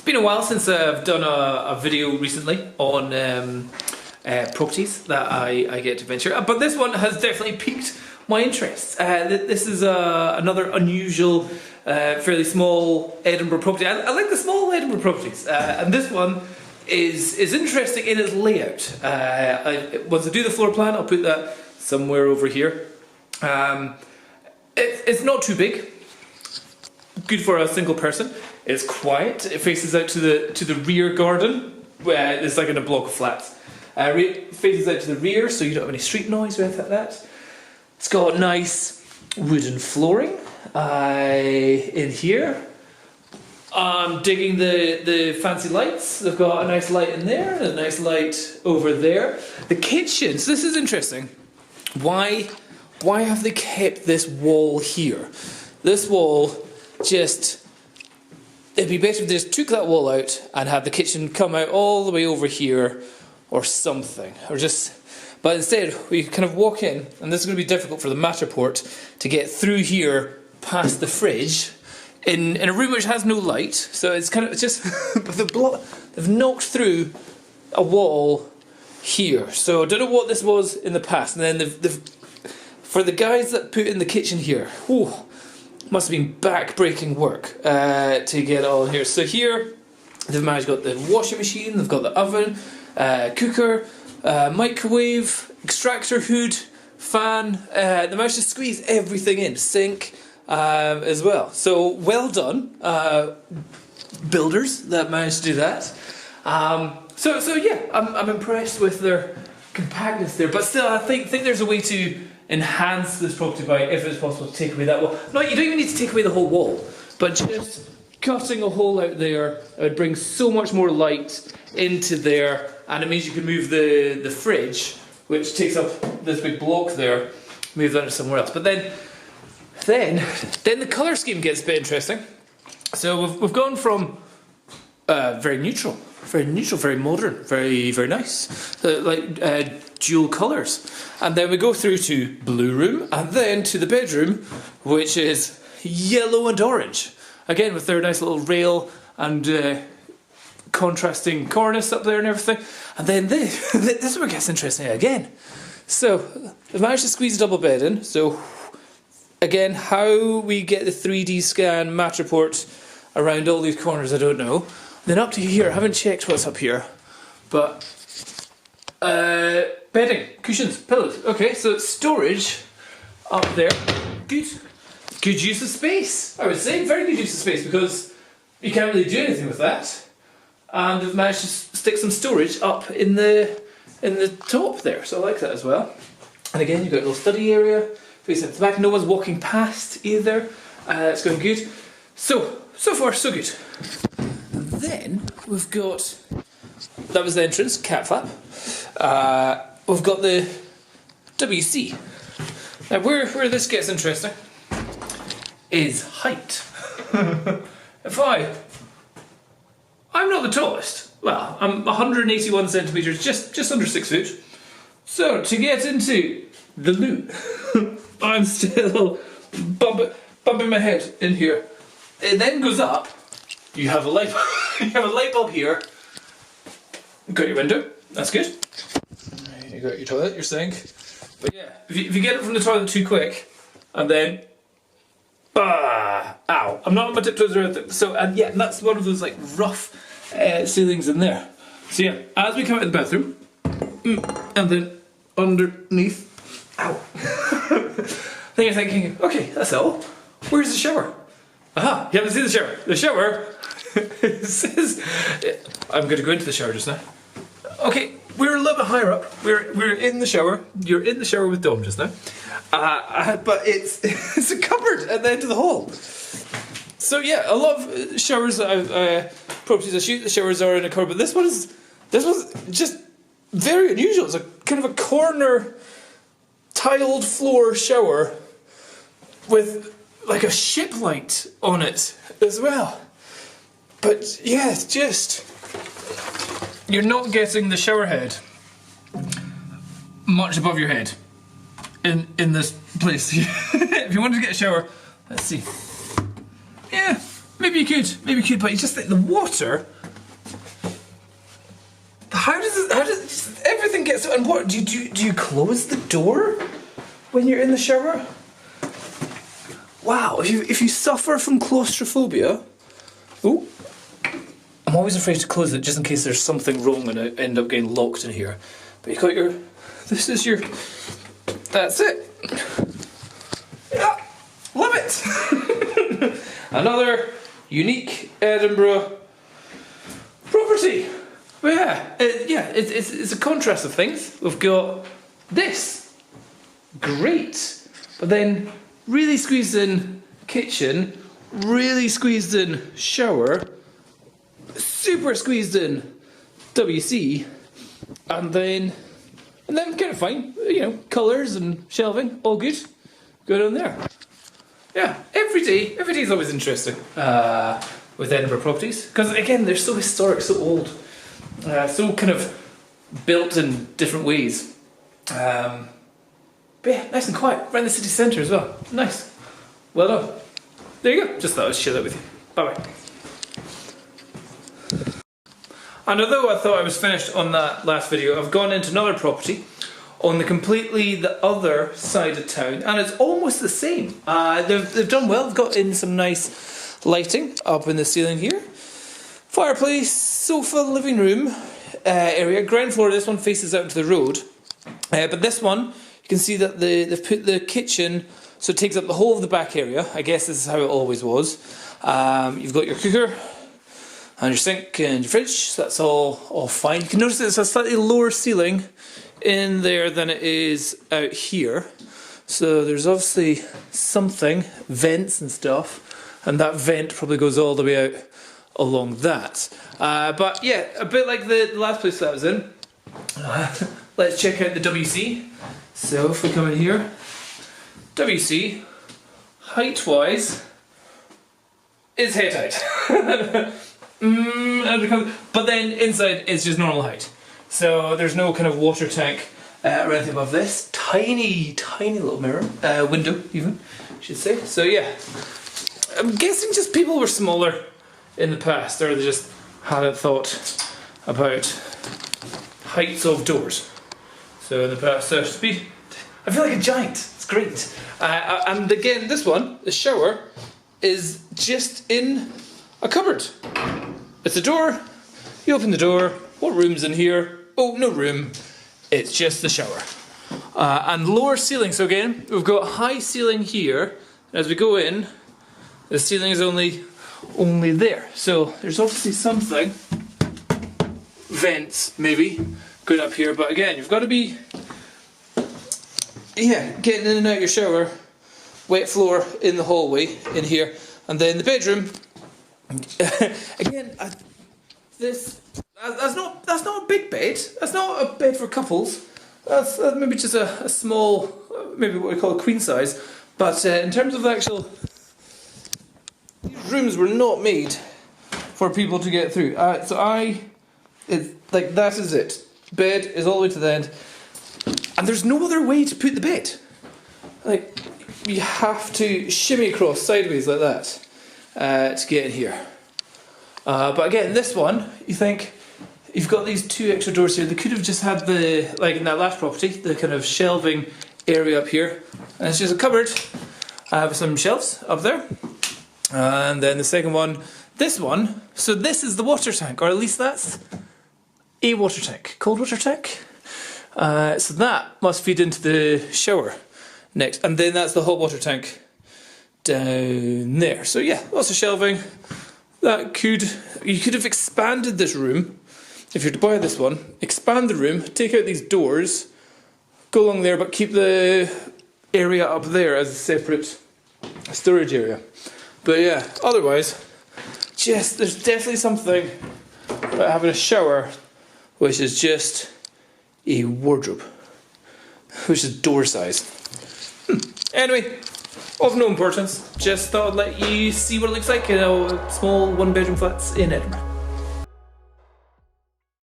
been a while since I've done a video recently on properties that I get to venture, but this one has definitely piqued my interest. This is another unusual, fairly small Edinburgh property. I like the small Edinburgh properties, and this one is interesting in its layout. Once I do the floor plan, I'll put that somewhere over here. It's not too big. Good for a single person. It's quiet. It faces out to the rear garden, where it's like in a block of flats. It faces out to the rear, so you don't have any street noise or anything like that. It's got nice wooden flooring in here. I'm digging the fancy lights. They've got a nice light in there and a nice light over there. The kitchen. So this is interesting. Why have they kept this wall here? This wall just... It'd be better if they just took that wall out and had the kitchen come out all the way over here or something. But instead, we kind of walk in, and this is going to be difficult for the Matterport to get through here past the fridge in a room which has no light. So it's kind of just... they've knocked through a wall here. So I don't know what this was in the past. And then they've for the guys that put in the kitchen here, must have been back-breaking work to get it all in here. So here, they've managed to got the washing machine, they've got the oven, cooker, microwave, extractor hood, fan. They managed to squeeze everything in, sink as well. So well done, builders that managed to do that. So yeah, I'm impressed with their compactness there. But still, I think there's a way to enhance this property by, if it's possible, to take away that wall. No, you don't even need to take away the whole wall, but just cutting a hole out there, it would bring so much more light into there, and it means you can move the fridge, which takes up this big block there, move that to somewhere else. But then the colour scheme gets a bit interesting. So we've gone from very neutral, very modern, very nice, dual colours. And then we go through to blue room, and then to the bedroom, which is yellow and orange. Again, with their nice little rail and contrasting cornice up there and everything. And then this is where it gets interesting again. So, they've managed to squeeze a double bed in. So, again, how we get the 3D scan Matterport around all these corners, I don't know. Then up to here, I haven't checked what's up here. But... bedding, cushions, pillows. Okay, so storage up there. Good use of space, I would say. Very good use of space, because you can't really do anything with that. And they've managed to stick some storage up in the top there, so I like that as well. And again, you've got a little study area facing at the back. No one's walking past either. It's going good. So far so good. And then we've got... That was the entrance, cat flap. We've got the WC. Now where this gets interesting is height. I'm not the tallest. Well, I'm 181 centimetres, just under 6 foot. So to get into the loo, I'm still bumping my head in here. It then goes up. You have a light. You have a light bulb here. You've got your window. That's good. You got your toilet, your sink. But yeah, if you get it from the toilet too quick, and then, ow! I'm not on my tiptoes or anything. So yeah, that's one of those like rough ceilings in there. So yeah, as we come out of the bathroom, and then underneath, ow! Then you're thinking, okay, that's all. Where's the shower? Aha! You haven't seen the shower. The shower says, I'm going to go into the shower just now. Okay, we're a little bit higher up. We're in the shower. You're in the shower with Dom just now. But it's a cupboard at the end of the hall. So yeah, a lot of showers that properties I shoot, the showers are in a cupboard. But this was just very unusual. It's a kind of a corner tiled floor shower with like a ship light on it as well. But yeah, it's just... You're not getting the shower head much above your head in this place. If you wanted to get a shower, let's see. Yeah, maybe you could, but you just think the water. How does everything get so? And what do you close the door when you're in the shower? Wow, if you suffer from claustrophobia, ooh, I'm always afraid to close it just in case there's something wrong and I end up getting locked in here. But you got your, this is your, that's it. Yeah, love it. Another unique Edinburgh property. But yeah, it's a contrast of things. We've got this, great, but then really squeezed in kitchen, really squeezed in shower, super squeezed in WC, and then kind of fine, you know, colours and shelving, all good. Go down there. Yeah, every day is always interesting with Edinburgh properties, because again, they're so historic, so old, so kind of built in different ways. But yeah, nice and quiet, right in the city centre as well. Nice. Well done. There you go. Just thought I'd share that with you. Bye bye. And although I thought I was finished on that last video, I've gone into another property on the other side of town, and it's almost the same. They've done well. They've got in some nice lighting up in the ceiling here. Fireplace, sofa, living room area. Ground floor. This one faces out into the road, but this one you can see that they've put the kitchen, so it takes up the whole of the back area. I guess this is how it always was. You've got your cooker and your sink and your fridge, so that's all fine. You can notice that it's a slightly lower ceiling in there than it is out here. So there's obviously something, vents and stuff, and that vent probably goes all the way out along that. But yeah, a bit like the last place that I was in. Let's check out the WC. So if we come in here, WC, height-wise, is head height. But then inside it's just normal height. So there's no kind of water tank or anything above this. Tiny little mirror, window even, I should say. So yeah, I'm guessing just people were smaller in the past, or they just hadn't thought about heights of doors. So in the past, so I feel like a giant. It's great. And again, this one, the shower, is just in a cupboard. It's a door. You open the door. What room's in here? Oh, no room. It's just the shower. And lower ceiling. So again, we've got high ceiling here. As we go in, the ceiling is only there. So there's obviously something. Vents, maybe, going up here. But again, you've got to be, getting in and out of your shower. Wet floor in the hallway in here. And then the bedroom. Again, that's not a big bed. That's not a bed for couples. That's maybe just a small, maybe what we call a queen size. But in terms of the actual, these rooms were not made for people to get through. It's like that is it. Bed is all the way to the end, and there's no other way to put the bed. Like you have to shimmy across sideways like that to get in here. But again, this one, you think, you've got these two extra doors here. They could have just had the, like in that last property, the kind of shelving area up here. And it's just a cupboard with some shelves up there. And then the second one, this one, so this is the water tank, or at least that's a water tank, cold water tank. So that must feed into the shower next. And then that's the hot water tank down there. So yeah, lots of shelving. You could have expanded this room, if you're to buy this one, expand the room, take out these doors, go along there, but keep the area up there as a separate storage area. But yeah, otherwise, there's definitely something about having a shower which is just a wardrobe, which is door size. Anyway, of no importance, just thought I'd let you see what it looks like in small one-bedroom flats in Edinburgh.